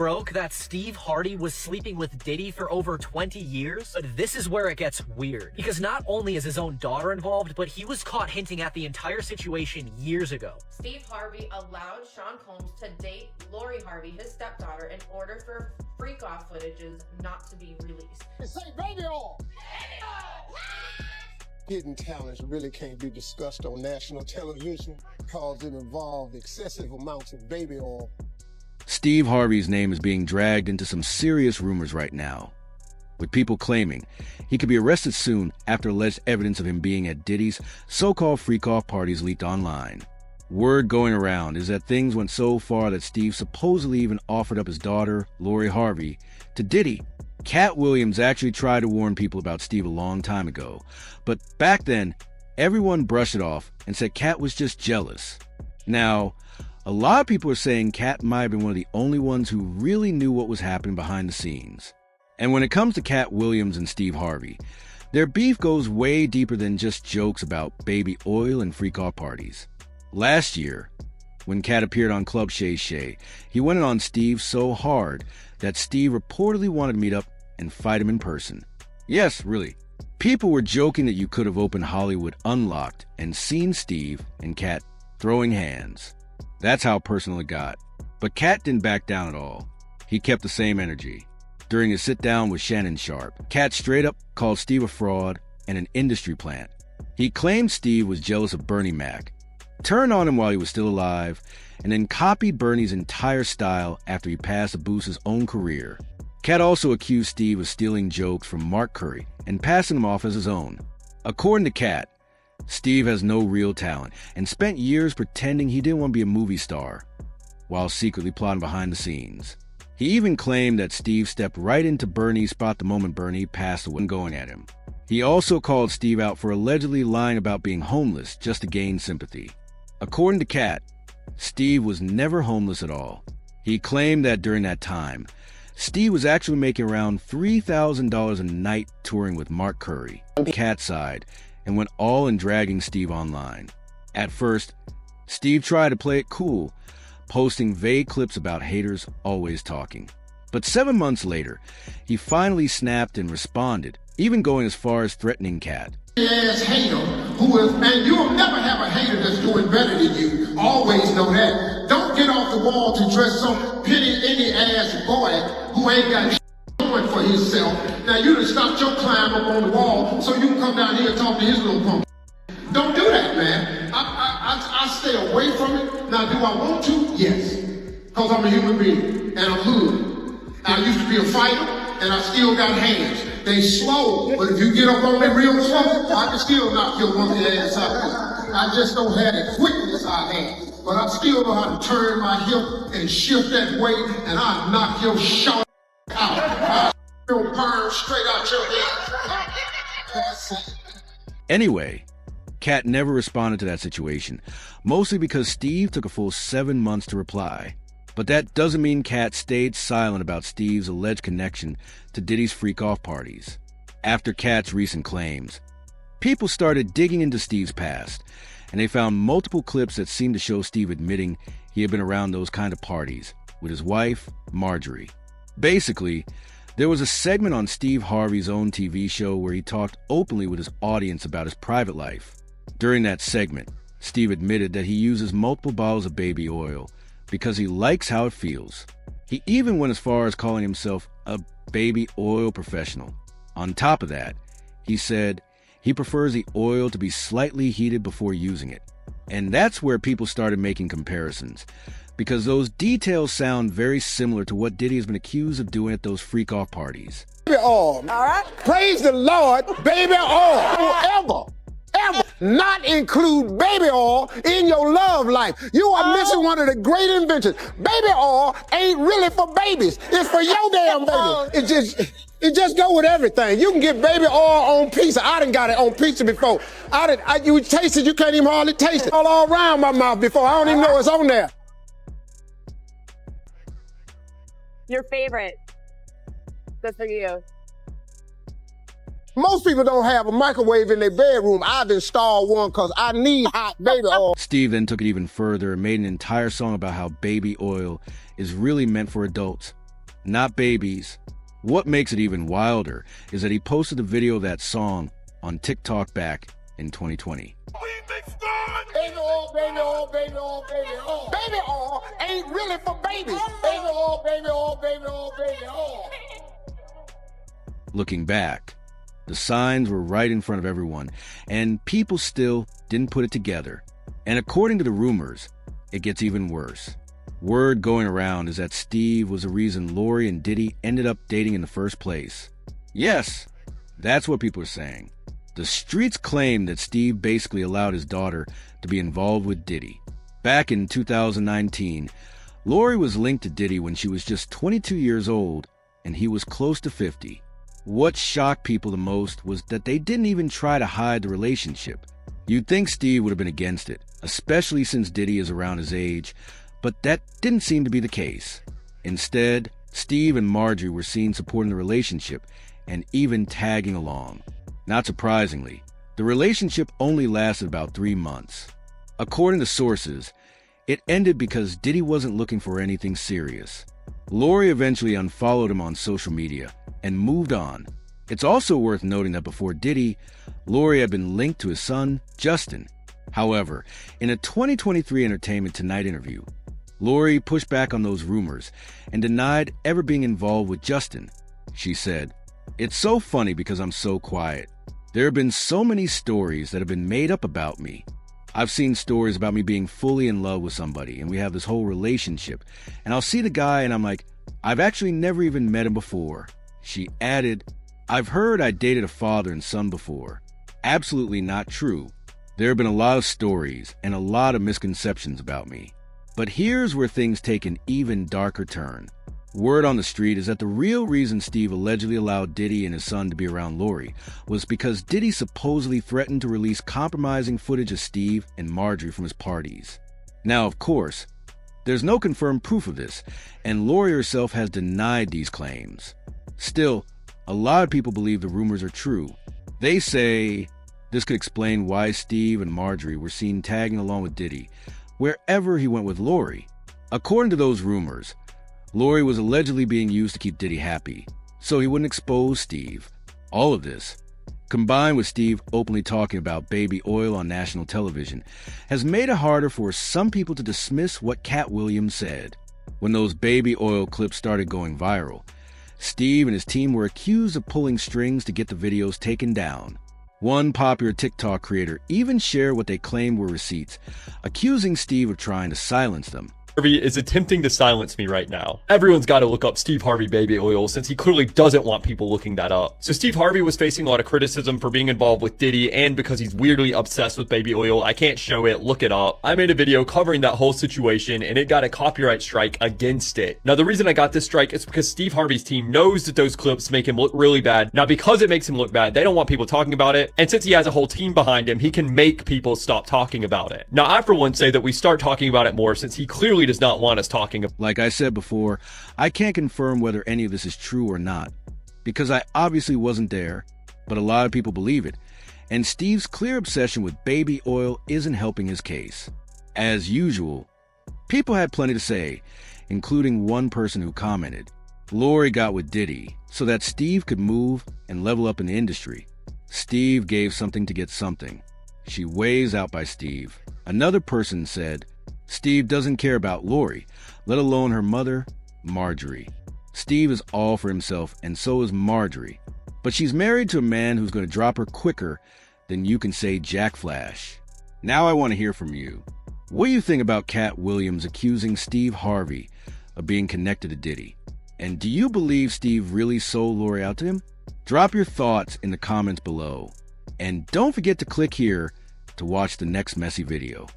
broke that Steve Harvey was sleeping with Diddy for over 20 years? But this is where it gets weird, because not only is his own daughter involved, but he was caught hinting at the entire situation years ago. Steve Harvey allowed Sean Combs to date Lori Harvey, his stepdaughter, in order for freak-off footages not to be released. Say baby oil! Hidden talents really can't be discussed on national television because it involved excessive amounts of baby oil. Steve Harvey's name is being dragged into some serious rumors right now, with people claiming he could be arrested soon after alleged evidence of him being at Diddy's so-called freak-off parties leaked online. Word going around is that things went so far that Steve supposedly even offered up his daughter, Lori Harvey, to Diddy. Katt Williams actually tried to warn people about Steve a long time ago, but back then, everyone brushed it off and said Katt was just jealous. Now, a lot of people are saying Katt might have been one of the only ones who really knew what was happening behind the scenes. And when it comes to Katt Williams and Steve Harvey, their beef goes way deeper than just jokes about baby oil and freak-off parties. Last year, when Katt appeared on Club Shay Shay, he went in on Steve so hard that Steve reportedly wanted to meet up and fight him in person. Yes, really. People were joking that you could have opened Hollywood Unlocked and seen Steve and Katt throwing hands. That's how personal it got. But Katt didn't back down at all. He kept the same energy. During his sit-down with Shannon Sharpe, Katt straight up called Steve a fraud and an industry plant. He claimed Steve was jealous of Bernie Mac, turned on him while he was still alive, and then copied Bernie's entire style after he passed to boost his own career. Katt also accused Steve of stealing jokes from Mark Curry and passing them off as his own. According to Katt, Steve has no real talent and spent years pretending he didn't want to be a movie star, while secretly plotting behind the scenes. He even claimed that Steve stepped right into Bernie's spot the moment Bernie passed away going at him. He also called Steve out for allegedly lying about being homeless just to gain sympathy. According to Katt, Steve was never homeless at all. He claimed that during that time, Steve was actually making around $3,000 a night touring with Mark Curry. Katt sighed and went all in dragging Steve online. At first, Steve tried to play it cool, posting vague clips about haters always talking. But 7 months later, he finally snapped and responded, even going as far as threatening Katt. Ass hater and you'll never have a hater that's doing better than you. Always know that. Don't get off the wall to dress some any ass boy who ain't got going for himself. Now you done stopped your climb up on the wall so you can come down here and talk to his little punk. Don't do that, man. I stay away from it. Now, do I want to? Yes. Because I'm a human being and I'm hood. I used to be a fighter and I still got hands. They slow, but if you get up on it real slow, I can still knock your monkey ass out. I just don't have the quickness I have. But I still know how to turn my hip and shift that weight, and I knock your shot out. Your perm straight out your head. Anyway, Katt never responded to that situation, mostly because Steve took a full 7 months to reply. But that doesn't mean Katt stayed silent about Steve's alleged connection to Diddy's freak-off parties. After Katt's recent claims, people started digging into Steve's past, and they found multiple clips that seemed to show Steve admitting he had been around those kind of parties with his wife, Marjorie. Basically, there was a segment on Steve Harvey's own TV show where he talked openly with his audience about his private life. During that segment, Steve admitted that he uses multiple bottles of baby oil because he likes how it feels. He even went as far as calling himself a baby oil professional. On top of that, he said he prefers the oil to be slightly heated before using it. And that's where people started making comparisons, because those details sound very similar to what Diddy has been accused of doing at those freak-off parties. Baby oil. All right. Praise the Lord, baby oil. Ever not include baby oil in your love life. You are missing one of the great inventions. Baby oil ain't really for babies. It's for your damn baby. It just go with everything. You can get baby oil on pizza. I done got it on pizza before. You taste it, you can't even hardly taste it. All around my mouth before. I don't even know it's on there. Your favorite. Good for you. Most people don't have a microwave in their bedroom. I've installed one because I need hot baby oil. Steve then took it even further and made an entire song about how baby oil is really meant for adults not babies. What makes it even wilder is that he posted the video of that song on TikTok back in 2020. Baby oil, baby oil, baby oil, baby oil. Baby oil ain't really for babies. Baby oil, baby oil, baby oil, baby oil. Looking back, the signs were right in front of everyone, and people still didn't put it together. And according to the rumors, it gets even worse. Word going around is that Steve was the reason Lori and Diddy ended up dating in the first place. Yes, that's what people are saying. The streets claim that Steve basically allowed his daughter to be involved with Diddy. Back in 2019, Lori was linked to Diddy when she was just 22 years old, and he was close to 50. What shocked people the most was that they didn't even try to hide the relationship. You'd think Steve would have been against it, especially since Diddy is around his age, but that didn't seem to be the case. Instead, Steve and Marjorie were seen supporting the relationship and even tagging along. Not surprisingly, the relationship only lasted about 3 months. According to sources, it ended because Diddy wasn't looking for anything serious. Lori eventually unfollowed him on social media and moved on. It's also worth noting that before Diddy, Lori had been linked to his son, Justin. However, in a 2023 Entertainment Tonight interview, Lori pushed back on those rumors and denied ever being involved with Justin. She said, "It's so funny because I'm so quiet. There have been so many stories that have been made up about me. I've seen stories about me being fully in love with somebody and we have this whole relationship. And I'll see the guy and I'm like, I've actually never even met him before." She added, "I've heard I dated a father and son before. Absolutely not true. There have been a lot of stories and a lot of misconceptions about me. But here's where things take an even darker turn. Word on the street is that the real reason Steve allegedly allowed Diddy and his son to be around Lori was because Diddy supposedly threatened to release compromising footage of Steve and Marjorie from his parties. Now, of course, there's no confirmed proof of this, and Lori herself has denied these claims. Still, a lot of people believe the rumors are true. They say this could explain why Steve and Marjorie were seen tagging along with Diddy wherever he went with Lori. According to those rumors, Lori was allegedly being used to keep Diddy happy, so he wouldn't expose Steve. All of this, combined with Steve openly talking about baby oil on national television, has made it harder for some people to dismiss what Katt Williams said. When those baby oil clips started going viral, Steve and his team were accused of pulling strings to get the videos taken down. One popular TikTok creator even shared what they claimed were receipts, accusing Steve of trying to silence them. Harvey is attempting to silence me right now. Everyone's got to look up Steve Harvey baby oil since he clearly doesn't want people looking that up. So Steve Harvey was facing a lot of criticism for being involved with Diddy and because he's weirdly obsessed with baby oil. I can't show it, look it up. I made a video covering that whole situation and it got a copyright strike against it. Now the reason I got this strike is because Steve Harvey's team knows that those clips make him look really bad. Now because it makes him look bad, they don't want people talking about it. And since he has a whole team behind him, he can make people stop talking about it. Now I for one say that we start talking about it more since he clearly does not want us talking about it. Like I said before, I can't confirm whether any of this is true or not, because I obviously wasn't there, but a lot of people believe it, and Steve's clear obsession with baby oil isn't helping his case. As usual, people had plenty to say, including one person who commented, "Lori got with Diddy so that Steve could move and level up in the industry. Steve gave something to get something. She weighs out by Steve." Another person said, "Steve doesn't care about Lori, let alone her mother, Marjorie. Steve is all for himself, and so is Marjorie. But she's married to a man who's going to drop her quicker than you can say Jack Flash." Now I want to hear from you. What do you think about Katt Williams accusing Steve Harvey of being connected to Diddy? And do you believe Steve really sold Lori out to him? Drop your thoughts in the comments below. And don't forget to click here to watch the next messy video.